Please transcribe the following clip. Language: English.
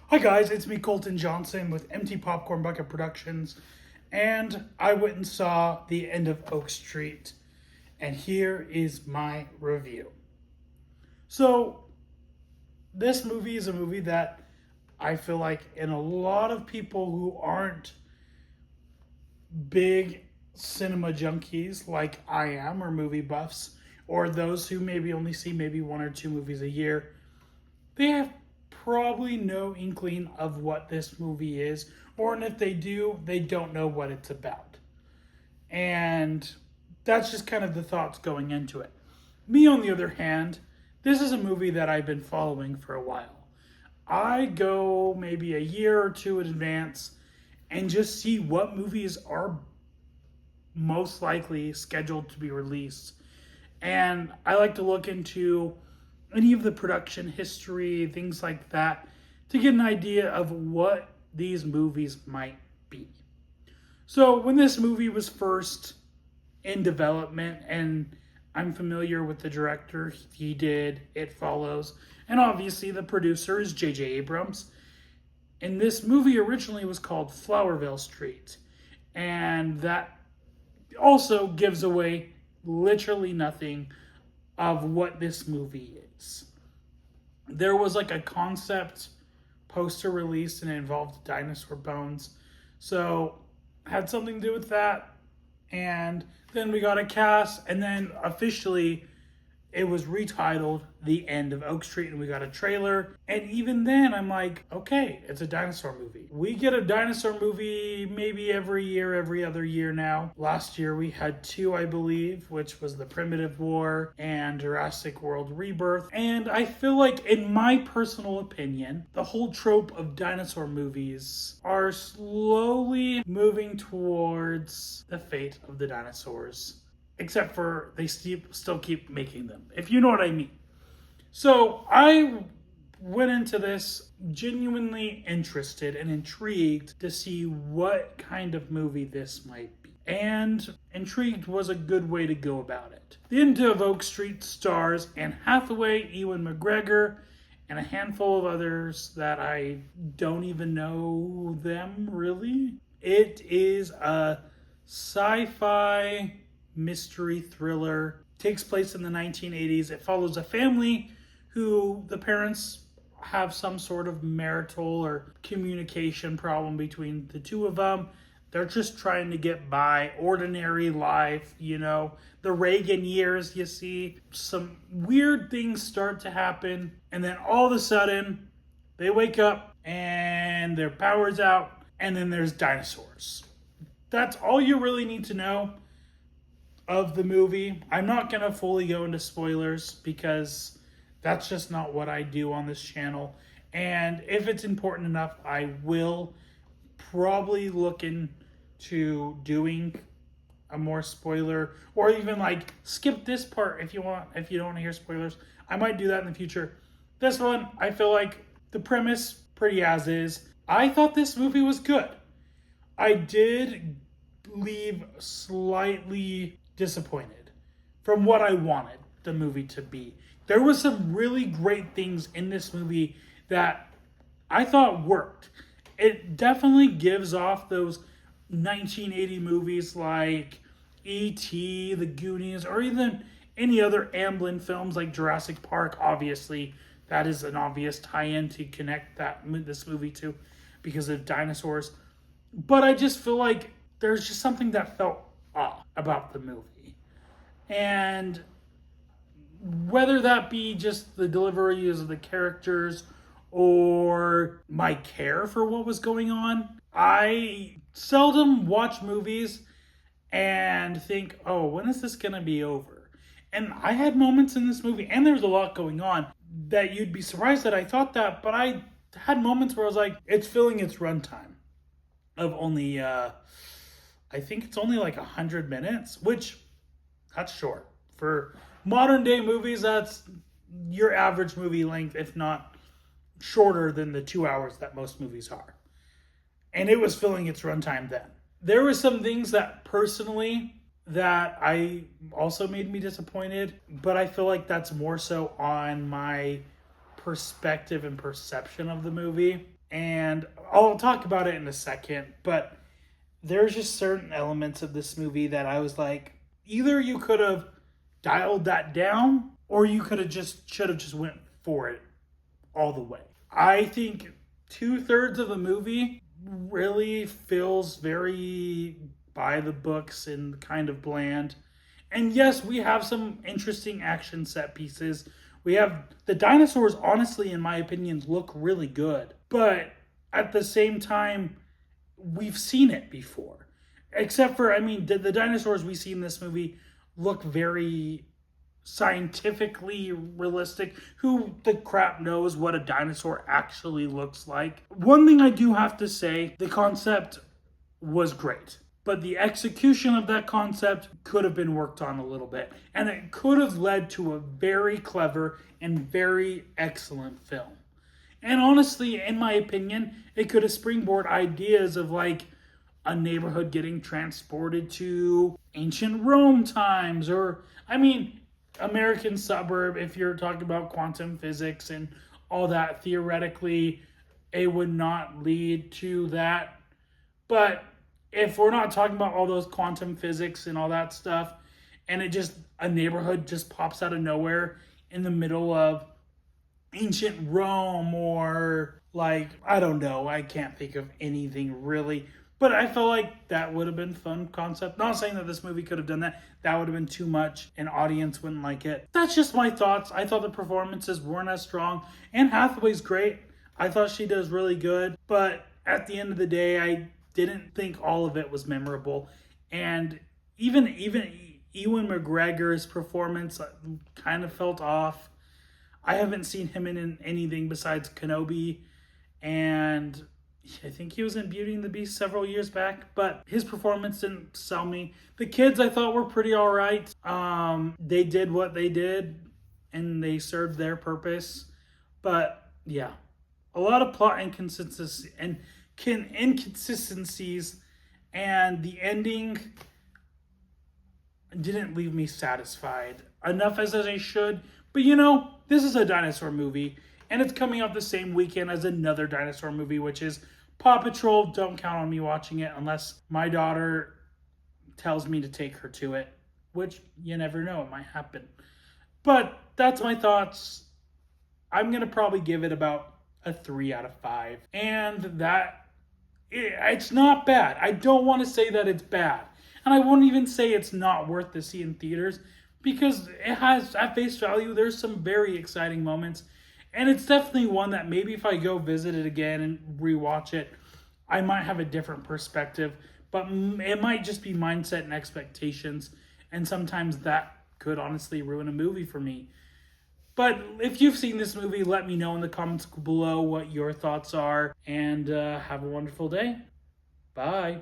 Hi guys, it's me Colton Johnson with Empty Popcorn Bucket Productions, and I went and saw The End of Oak Street, and here is my review. So, this movie is a movie that I feel like in a lot of people who aren't big cinema junkies like I am, or movie buffs, or those who maybe only see maybe one or two movies a year, they have probably no inkling of what this movie is, or and if they do, they don't know what it's about. And that's just kind of the thoughts going into it. Me, on the other hand, this is a movie that I've been following for a while. I go maybe a year or two in advance and just see what movies are most likely scheduled to be released. And I like to look into any of the production history, things like that, to get an idea of what these movies might be. So when this movie was first in development, and I'm familiar with the director, he did It Follows, and obviously the producer is J.J. Abrams. And this movie originally was called Flowerville Street, and that also gives away literally nothing of what this movie is. There was like a concept poster released and it involved dinosaur bones. So had something to do with that. And then we got a cast, and then officially it was retitled The End of Oak Street, and we got a trailer. And even then, I'm like, okay, it's a dinosaur movie. We get a dinosaur movie maybe every year, every other year now. Last year we had two, I believe, which was The Primitive War and Jurassic World Rebirth. And I feel like, in my personal opinion, the whole trope of dinosaur movies are slowly moving towards the fate of the dinosaurs. Except for they still keep making them, if you know what I mean. So I went into this genuinely interested and intrigued to see what kind of movie this might be. And intrigued was a good way to go about it. The End of Oak Street stars Anne Hathaway, Ewan McGregor, and a handful of others that I don't even know them, really. It is a sci-fi mystery thriller. Takes place in the 1980s. It follows a family who the parents have some sort of marital or communication problem between the two of them. They're just trying to get by, ordinary life, the Reagan years, you see. Some weird things start to happen, and then all of a sudden they wake up and their power's out, and then there's dinosaurs. That's all you really need to know of the movie. I'm not going to fully go into spoilers because that's just not what I do on this channel. And if it's important enough, I will probably look into doing a more spoiler, or even like skip this part if you don't want to hear spoilers. I might do that in the future. This one, I feel like the premise pretty as is. I thought this movie was good. I did leave slightly disappointed from what I wanted the movie to be. There was some really great things in this movie that I thought worked. It definitely gives off those 1980 movies like E.T., The Goonies, or even any other Amblin films like Jurassic Park. Obviously, that is an obvious tie-in to connect this movie to because of dinosaurs. But I just feel like there's just something that felt off about the movie. And whether that be just the delivery of the characters or my care for what was going on, I seldom watch movies and think, oh, when is this going to be over? And I had moments in this movie, and there's a lot going on, that you'd be surprised that I thought that, but I had moments where I was like, it's filling its runtime of only I think it's only like 100 minutes, which that's short. For modern day movies, that's your average movie length, if not shorter than the 2 hours that most movies are. And it was filling its runtime then. There were some things that personally that I also made me disappointed, but I feel like that's more so on my perspective and perception of the movie. And I'll talk about it in a second, but there's just certain elements of this movie that I was like, either you could have dialed that down or you could have just should have just went for it all the way. I think 2/3 of the movie really feels very by the books and kind of bland. And yes, we have some interesting action set pieces. We have the dinosaurs, honestly, in my opinion, look really good. But at the same time, we've seen it before. Except for, I mean, the dinosaurs we see in this movie look very scientifically realistic. Who the crap knows what a dinosaur actually looks like? One thing I do have to say, the concept was great, but the execution of that concept could have been worked on a little bit, and it could have led to a very clever and very excellent film. And honestly, in my opinion, it could have springboard ideas of like a neighborhood getting transported to ancient Rome times, or I mean, American suburb. If you're talking about quantum physics and all that, theoretically, it would not lead to that. But if we're not talking about all those quantum physics and all that stuff, and it just a neighborhood just pops out of nowhere in the middle of ancient Rome, or like, I don't know, I can't think of anything really. But I felt like that would have been a fun concept. Not saying that this movie could have done that. That would have been too much. An audience wouldn't like it. That's just my thoughts. I thought the performances weren't as strong. Anne Hathaway's great. I thought she does really good. But at the end of the day, I didn't think all of it was memorable. And even Ewan McGregor's performance kind of felt off. I haven't seen him in anything besides Kenobi, and I think he was in Beauty and the Beast several years back, but his performance didn't sell me. The kids I thought were pretty all right. They did what they did, and they served their purpose. But yeah, a lot of plot inconsistencies and the ending didn't leave me satisfied enough as I should. But you know, this is a dinosaur movie, and it's coming out the same weekend as another dinosaur movie, which is Paw Patrol. Don't count on me watching it unless my daughter tells me to take her to it, which you never know, it might happen. But that's my thoughts. I'm going to probably give it about a 3 out of 5. And it's not bad. I don't want to say that it's bad. And I won't even say it's not worth to see in theaters, because it has, at face value, there's some very exciting moments. And it's definitely one that maybe if I go visit it again and rewatch it, I might have a different perspective. But it might just be mindset and expectations. And sometimes that could honestly ruin a movie for me. But if you've seen this movie, let me know in the comments below what your thoughts are. And have a wonderful day. Bye.